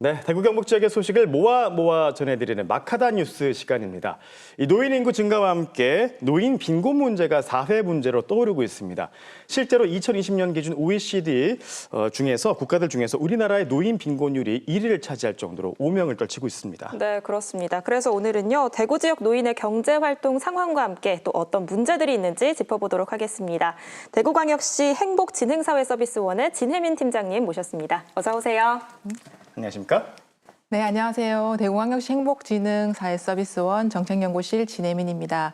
네, 대구 경북 지역의 소식을 모아 전해드리는 마카다 뉴스 시간입니다. 이 노인 인구 증가와 함께 노인 빈곤 문제가 사회 문제로 떠오르고 있습니다. 실제로 2020년 기준 OECD 중에서 국가들 중에서 우리나라의 노인 빈곤율이 1위를 차지할 정도로 오명을 떨치고 있습니다. 네, 그렇습니다. 그래서 오늘은요, 대구 지역 노인의 경제 활동 상황과 함께 또 어떤 문제들이 있는지 짚어보도록 하겠습니다. 대구광역시 행복진흥사회서비스원의 진혜민 팀장님 모셨습니다. 어서 오세요. 안녕하십니까? 네, 안녕하세요. 대구광역시 행복진흥사회서비스원 정책연구실 진혜민입니다.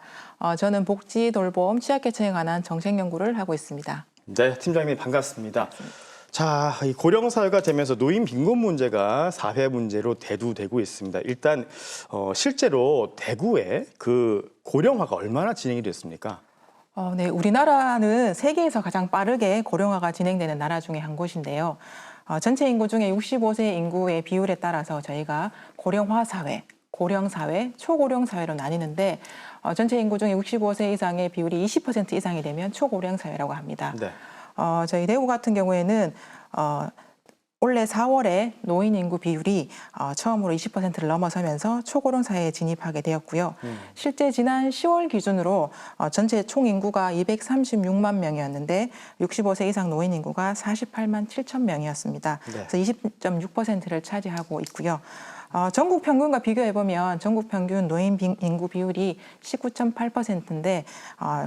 저는 복지, 돌봄, 취약계층에 관한 정책연구를 하고 있습니다. 네, 팀장님 반갑습니다. 자, 이 고령 사회가 되면서 노인 빈곤 문제가 사회 문제로 대두되고 있습니다. 일단 실제로 대구에 그 고령화가 얼마나 진행이 됐습니까? 네, 우리나라는 세계에서 가장 빠르게 고령화가 진행되는 나라 중에 한 곳인데요. 전체 인구 중에 65세 인구의 비율에 따라서 저희가 고령화 사회, 고령 사회, 초고령 사회로 나뉘는데 전체 인구 중에 65세 이상의 비율이 20% 이상이 되면 초고령 사회라고 합니다. 네. 저희 대구 같은 경우에는 올해 4월에 노인 인구 비율이 처음으로 20%를 넘어서면서 초고령 사회에 진입하게 되었고요. 실제 지난 10월 기준으로 전체 총 인구가 236만 명이었는데 65세 이상 노인 인구가 48만 7천 명이었습니다. 네. 그래서 20.6%를 차지하고 있고요. 전국 평균과 비교해보면 전국 평균 노인 인구 비율이 19.8%인데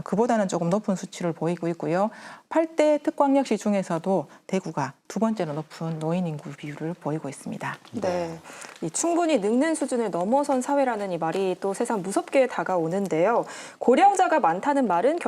그보다는 조금 높은 수치를 보이고 있고요. 8대 특광역시 중에서도 대구가 두 번째로 높은 노인 인구 비율을 보이고 있습니다. 네, 이 충분히 늙는 수준을 넘어선 사회라는 이 말이 또 세상 무섭게 다가오는데요. 고령자가 많다는 말은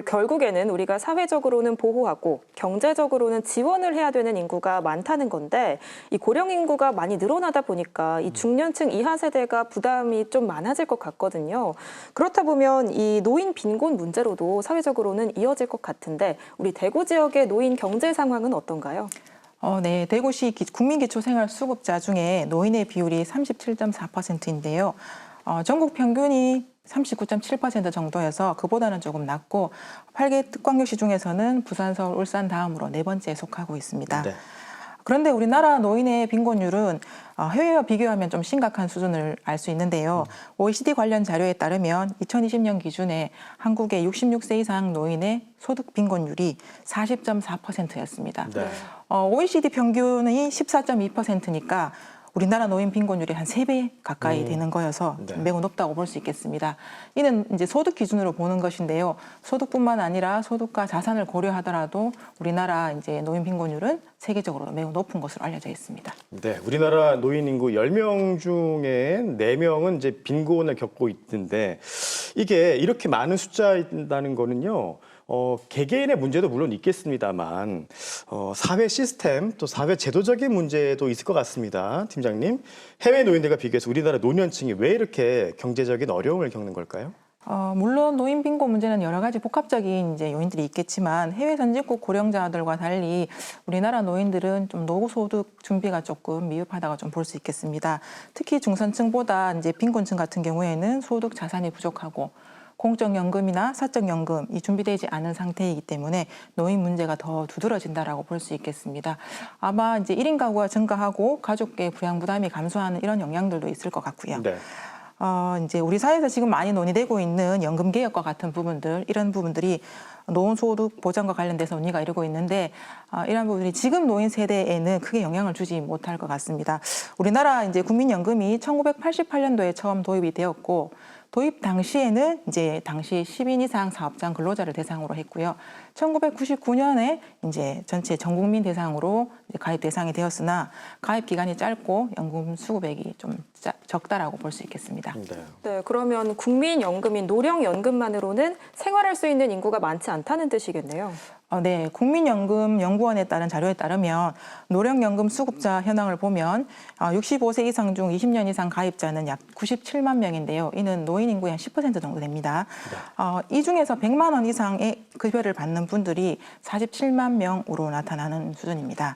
결국에는 우리가 사회적으로는 보호하고 경제적으로는 지원을 해야 되는 인구가 많다는 건데 이 고령 인구가 많이 늘어나다 보니까 이 중년층 이하 세대가 부담이 좀 많아질 것 같거든요. 그렇다 보면 이 노인 빈곤 문제로도 사회적으로는 이어질 것 같은데 우리 대구 지역의 노인 경제 상황은 어떤가요? 네, 대구시 국민기초생활수급자 중에 노인의 비율이 37.4%인데요. 전국 평균이 39.7% 정도여서 그보다는 조금 낮고 8개 특광역시 중에서는 부산, 서울, 울산 다음으로 네 번째에 속하고 있습니다. 네. 그런데 우리나라 노인의 빈곤율은 해외와 비교하면 좀 심각한 수준을 알 수 있는데요. OECD 관련 자료에 따르면 2020년 기준에 한국의 66세 이상 노인의 소득 빈곤율이 40.4%였습니다. 네. OECD 평균이 14.2%니까 우리나라 노인 빈곤율이 한 3배 가까이 되는 거여서 네. 매우 높다고 볼 수 있겠습니다. 이는 이제 소득 기준으로 보는 것인데요. 소득뿐만 아니라 소득과 자산을 고려하더라도 우리나라 이제 노인 빈곤율은 세계적으로 매우 높은 것으로 알려져 있습니다. 네, 우리나라 노인 인구 10명 중에 4명은 이제 빈곤을 겪고 있는데 이게 이렇게 많은 숫자인다는 거는요. 개개인의 문제도 물론 있겠습니다만 사회 시스템 또 사회 제도적인 문제도 있을 것 같습니다. 팀장님, 해외 노인들과 비교해서 우리나라 노년층이 왜 이렇게 경제적인 어려움을 겪는 걸까요? 물론 노인 빈곤 문제는 여러 가지 복합적인 이제 요인들이 있겠지만 해외 선진국 고령자들과 달리 우리나라 노인들은 좀 노후소득 준비가 조금 미흡하다고 좀 볼 수 있겠습니다. 특히 중산층보다 이제 빈곤층 같은 경우에는 소득 자산이 부족하고 공적연금이나 사적연금 이 준비되지 않은 상태이기 때문에 노인 문제가 더 두드러진다라고 볼 수 있겠습니다. 아마 이제 1인 가구가 증가하고 가족의 부양 부담이 감소하는 이런 영향들도 있을 것 같고요. 네. 이제 우리 사회에서 지금 많이 논의되고 있는 연금 개혁과 같은 부분들, 이런 부분들이 노인소득 보장과 관련돼서 논의가 이루고 있는데 이런 부분들이 지금 노인 세대에는 크게 영향을 주지 못할 것 같습니다. 우리나라 이제 국민연금이 1988년도에 처음 도입이 되었고 도입 당시에는 이제 당시 10인 이상 사업장 근로자를 대상으로 했고요. 1999년에 이제 전체 전 국민 대상으로 이제 가입 대상이 되었으나 가입 기간이 짧고 연금 수급액이 좀 적다라고 볼 수 있겠습니다. 네, 그러면 국민연금인 노령연금만으로는 생활할 수 있는 인구가 많지 않다는 뜻이겠네요. 네, 국민연금연구원에 따른 자료에 따르면 노령연금 수급자 현황을 보면 65세 이상 중 20년 이상 가입자는 약 97만 명인데요. 이는 노인 인구의 한 10% 정도 됩니다. 이 중에서 100만 원 이상의 급여를 받는 분들이 47만 명으로 나타나는 수준입니다.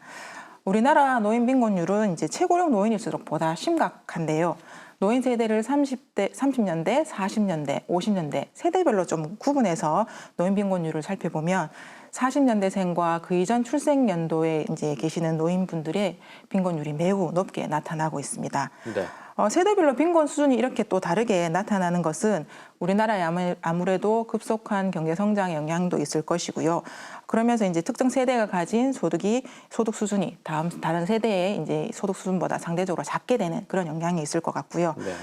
우리나라 노인 빈곤율은 이제 최고령 노인일수록 보다 심각한데요. 노인 세대를 30년대, 40년대, 50년대 세대별로 좀 구분해서 노인 빈곤율을 살펴보면 40년대생과 그 이전 출생 연도에 이제 계시는 노인분들의 빈곤율이 매우 높게 나타나고 있습니다. 네. 세대별로 빈곤 수준이 이렇게 또 다르게 나타나는 것은 우리나라에 아무래도 급속한 경제 성장의 영향도 있을 것이고요. 그러면서 이제 특정 세대가 가진 소득 수준이 다른 세대의 이제 소득 수준보다 상대적으로 작게 되는 그런 영향이 있을 것 같고요. 네.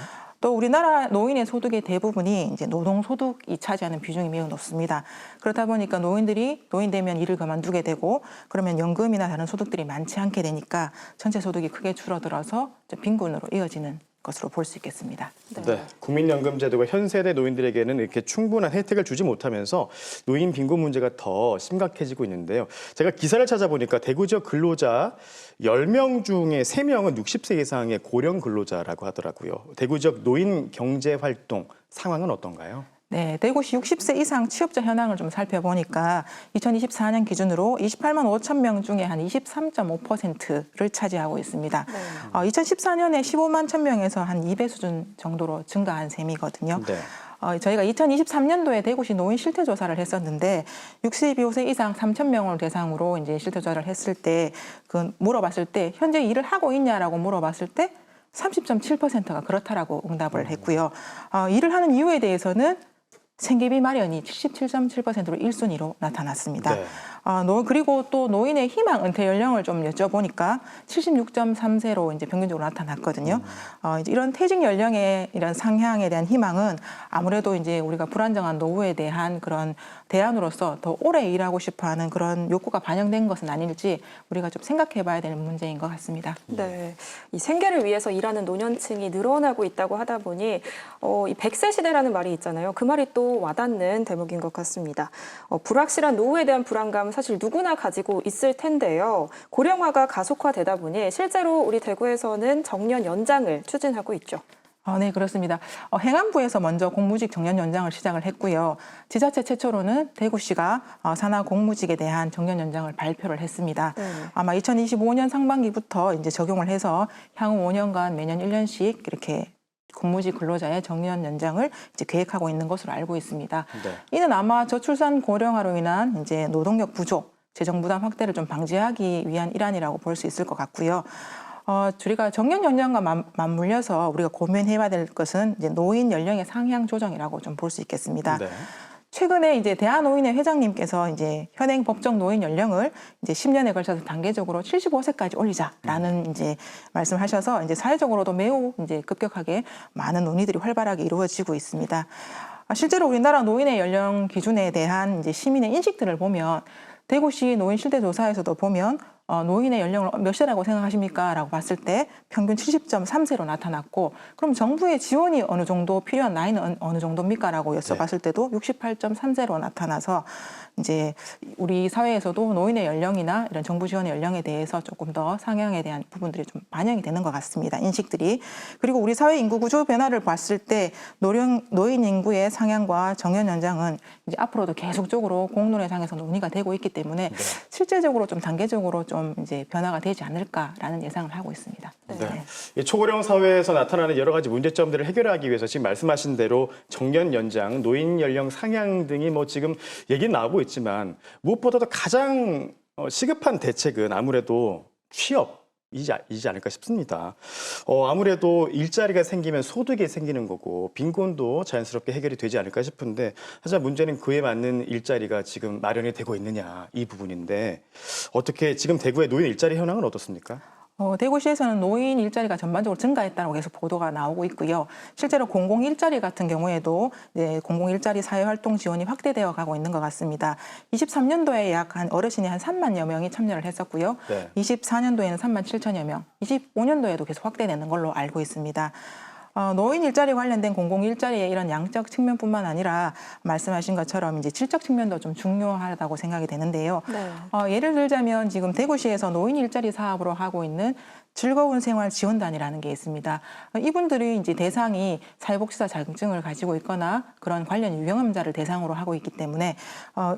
또 우리나라 노인의 소득의 대부분이 이제 노동소득이 차지하는 비중이 매우 높습니다. 그렇다 보니까 노인들이 노인 되면 일을 그만두게 되고 그러면 연금이나 다른 소득들이 많지 않게 되니까 전체 소득이 크게 줄어들어서 빈곤으로 이어지는 것으로 볼 수 있겠습니다. 네. 국민연금 제도가 현 세대 노인들에게는 이렇게 충분한 혜택을 주지 못하면서 노인 빈곤 문제가 더 심각해지고 있는데요. 제가 기사를 찾아보니까 대구 지역 근로자 10명 중에 3명은 60세 이상의 고령 근로자라고 하더라고요. 대구 지역 노인 경제 활동 상황은 어떤가요? 네, 대구시 60세 이상 취업자 현황을 좀 살펴보니까 2024년 기준으로 28만 5천 명 중에 한 23.5%를 차지하고 있습니다. 2014년에 15만 천 명에서 한 2배 수준 정도로 증가한 셈이거든요. 네. 저희가 2023년도에 대구시 노인 실태 조사를 했었는데 65세 이상 3천 명을 대상으로 이제 실태 조사를 했을 때 물어봤을 때 현재 일을 하고 있냐라고 물어봤을 때 30.7%가 그렇다라고 응답을 했고요. 일을 하는 이유에 대해서는 생계비 마련이 77.7%로 1순위로 나타났습니다. 네. 그리고 또 노인의 희망 은퇴 연령을 좀 여쭤보니까 76.3세로 이제 평균적으로 나타났거든요. 이제 이런 퇴직 연령의 이런 상향에 대한 희망은 아무래도 이제 우리가 불안정한 노후에 대한 그런 대안으로서 더 오래 일하고 싶어하는 그런 욕구가 반영된 것은 아닐지 우리가 좀 생각해봐야 되는 문제인 것 같습니다. 네, 이 생계를 위해서 일하는 노년층이 늘어나고 있다고 하다 보니 이 100세 시대라는 말이 있잖아요. 그 말이 또 와닿는 대목인 것 같습니다. 불확실한 노후에 대한 불안감 사실 누구나 가지고 있을 텐데요. 고령화가 가속화되다 보니 실제로 우리 대구에서는 정년 연장을 추진하고 있죠. 네, 그렇습니다. 행안부에서 먼저 공무직 정년 연장을 시작을 했고요. 지자체 최초로는 대구시가 산하 공무직에 대한 정년 연장을 발표를 했습니다. 아마 2025년 상반기부터 이제 적용을 해서 향후 5년간 매년 1년씩 이렇게 공무직 근로자의 정년 연장을 이제 계획하고 있는 것으로 알고 있습니다. 네. 이는 아마 저출산 고령화로 인한 이제 노동력 부족, 재정 부담 확대를 좀 방지하기 위한 일환이라고 볼 수 있을 것 같고요. 우리가 정년 연장과 맞물려서 우리가 고민해야 될 것은 이제 노인 연령의 상향 조정이라고 좀 볼 수 있겠습니다. 네. 최근에 이제 대한노인회 회장님께서 이제 현행 법정 노인 연령을 이제 10년에 걸쳐서 단계적으로 75세까지 올리자라는 이제 말씀하셔서 이제 사회적으로도 매우 이제 급격하게 많은 논의들이 활발하게 이루어지고 있습니다. 실제로 우리나라 노인의 연령 기준에 대한 이제 시민의 인식들을 보면 대구시 노인 실태 조사에서도 보면 노인의 연령을 몇 세라고 생각하십니까? 라고 봤을 때 평균 70.3세로 나타났고 그럼 정부의 지원이 어느 정도 필요한 나이는 어느 정도입니까? 라고 여쭤봤을 때도 68.3세로 나타나서 이제 우리 사회에서도 노인의 연령이나 이런 정부 지원의 연령에 대해서 조금 더 상향에 대한 부분들이 좀 반영이 되는 것 같습니다. 인식들이. 그리고 우리 사회 인구 구조 변화를 봤을 때 노인 인구의 상향과 정년 연장은 이제 앞으로도 계속적으로 공론회상에서 논의가 되고 있기 때문에 실제적으로 좀 단계적으로 좀 이제 변화가 되지 않을까라는 예상을 하고 있습니다. 네. 이 초고령 사회에서 나타나는 여러 가지 문제점들을 해결하기 위해서 지금 말씀하신 대로 정년 연장, 노인 연령 상향 등이 뭐 지금 얘기는 나오고 있지만 무엇보다도 가장 시급한 대책은 아무래도 취업이지 않을까 싶습니다. 아무래도 일자리가 생기면 소득이 생기는 거고 빈곤도 자연스럽게 해결이 되지 않을까 싶은데 하지만 문제는 그에 맞는 일자리가 지금 마련이 되고 있느냐 이 부분인데 어떻게 지금 대구의 노인 일자리 현황은 어떻습니까? 대구시에서는 노인 일자리가 전반적으로 증가했다고 계속 보도가 나오고 있고요. 실제로 공공 일자리 같은 경우에도 공공 일자리 사회활동 지원이 확대되어 가고 있는 것 같습니다. 23년도에 약 어르신이 한 3만여 명이 참여를 했었고요. 네. 24년도에는 3만 7천여 명, 25년도에도 계속 확대되는 걸로 알고 있습니다. 노인 일자리 관련된 공공 일자리의 이런 양적 측면뿐만 아니라 말씀하신 것처럼 이제 질적 측면도 좀 중요하다고 생각이 되는데요. 네. 예를 들자면 지금 대구시에서 노인 일자리 사업으로 하고 있는 즐거운 생활 지원단이라는 게 있습니다. 이분들이 이제 대상이 사회복지사 자격증을 가지고 있거나 그런 관련 유경험자를 대상으로 하고 있기 때문에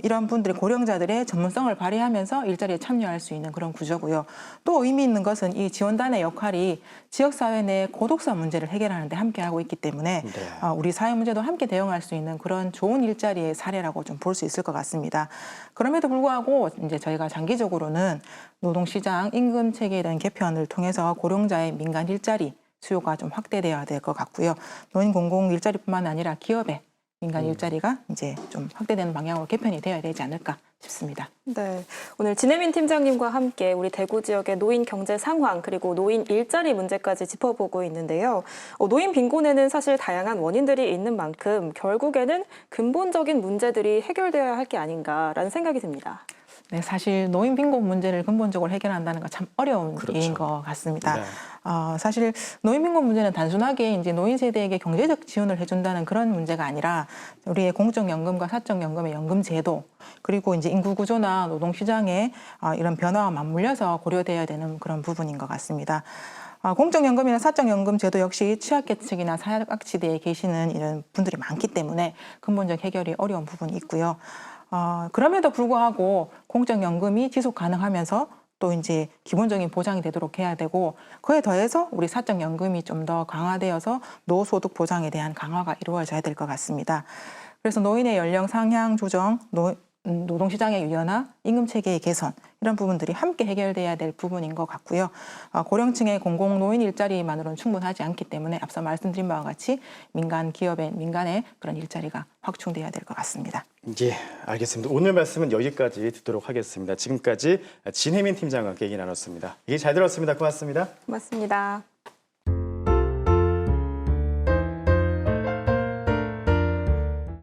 이런 분들의 고령자들의 전문성을 발휘하면서 일자리에 참여할 수 있는 그런 구조고요. 또 의미 있는 것은 이 지원단의 역할이 지역사회 내 고독사 문제를 해결하는 데 함께하고 있기 때문에 네. 우리 사회 문제도 함께 대응할 수 있는 그런 좋은 일자리의 사례라고 좀 볼 수 있을 것 같습니다. 그럼에도 불구하고 이제 저희가 장기적으로는 노동시장 임금 체계에 대한 개편을 통해서 고령자의 민간 일자리 수요가 좀 확대돼야 될 것 같고요. 노인 공공 일자리뿐만 아니라 기업의 민간 일자리가 이제 좀 확대되는 방향으로 개편이 되어야 되지 않을까 싶습니다. 네, 오늘 진혜민 팀장님과 함께 우리 대구 지역의 노인 경제 상황 그리고 노인 일자리 문제까지 짚어보고 있는데요. 노인 빈곤에는 사실 다양한 원인들이 있는 만큼 결국에는 근본적인 문제들이 해결되어야 할 게 아닌가라는 생각이 듭니다. 네, 사실 노인 빈곤 문제를 근본적으로 해결한다는 건 참 어려운 그렇죠. 일인 것 같습니다. 네. 사실 노인 빈곤 문제는 단순하게 이제 노인 세대에게 경제적 지원을 해준다는 그런 문제가 아니라 우리의 공적연금과 사적연금의 연금 제도 그리고 이제 인구 구조나 노동 시장의 이런 변화와 맞물려서 고려돼야 되는 그런 부분인 것 같습니다. 공적연금이나 사적연금 제도 역시 취약계층이나 사각지대에 계시는 이런 분들이 많기 때문에 근본적 해결이 어려운 부분이 있고요. 그럼에도 불구하고 공적연금이 지속 가능하면서 또 이제 기본적인 보장이 되도록 해야 되고 그에 더해서 우리 사적연금이 좀 더 강화되어서 노소득 보장에 대한 강화가 이루어져야 될 것 같습니다. 그래서 노인의 연령 상향 조정, 노동시장의 유연화, 임금체계의 개선 이런 부분들이 함께 해결돼야 될 부분인 것 같고요. 고령층의 공공노인 일자리만으로는 충분하지 않기 때문에 앞서 말씀드린 바와 같이 민간의 그런 일자리가 확충돼야 될 것 같습니다. 예, 알겠습니다. 오늘 말씀은 여기까지 듣도록 하겠습니다. 지금까지 진혜민 팀장과 함께 얘기 나눴습니다. 얘기 잘 들었습니다. 고맙습니다. 고맙습니다.